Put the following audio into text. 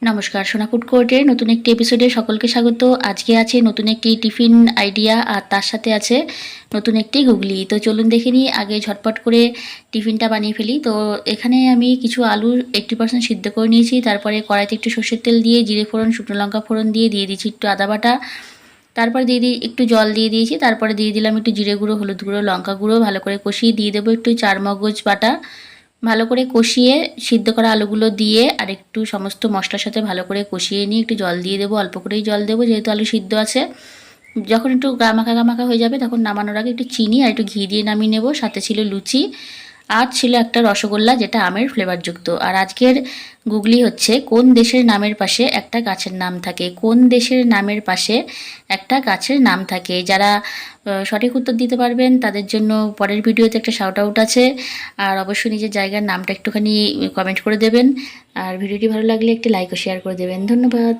নমস্কার, সোনা ফুড কোর্টের নতুন একটি এপিসোডে সকলকে স্বাগত। আজকে আছে নতুন একটি টিফিন আইডিয়া আর তার সাথে আছে নতুন একটি গুগলি। তো চলুন দেখে নিই, আগে ঝটপট করে টিফিনটা বানিয়ে ফেলি। তো এখানে আমি কিছু আলু 80% সিদ্ধ করে নিয়েছি। তারপরে কড়াইতে একটু সর্ষের তেল দিয়ে জিরে ফোড়ন, শুকনো লঙ্কা ফোড়ন দিয়ে দিয়েছি একটু আদা বাটা। তারপরে একটু জল দিয়ে দিয়েছি। তারপরে দিয়ে দিলাম একটু জিরে গুঁড়ো, হলুদ গুঁড়ো, লঙ্কা গুঁড়ো। ভালো করে কষিয়ে দিয়ে দেবো একটু চারমগজ বাটা। ভালো করে কষিয়ে সিদ্ধ করা আলুগুলো দিয়ে আর একটু সমস্ত মশলার সাথে ভালো করে কষিয়ে নিয়ে একটু জল দিয়ে দেবো, অল্প করেই জল দেবো যেহেতু আলু সিদ্ধ আছে। যখন একটু গামাখা গামাখা হয়ে যাবে তখন নামানোর আগে একটু চিনি আর একটু ঘি দিয়ে নামিয়ে নেব। সাথে ছিল লুচি আর ছিল একটা রসগোল্লা, যেটা আমের ফ্লেভারযুক্ত। আর আজকের গুগলি হচ্ছে, কোন দেশের নামের পাশে একটা গাছের নাম থাকে? কোন দেশের নামের পাশে একটা গাছের নাম থাকে? যারা সঠিক উত্তর দিতে পারবেন তাদের জন্য পরের ভিডিওতে একটা শাউট আউট আছে। আর অবশ্যই নিজের জায়গার নামটা একটুখানি কমেন্ট করে দেবেন। আর ভিডিওটি ভালো লাগলে একটি লাইক ও শেয়ার করে দেবেন। ধন্যবাদ।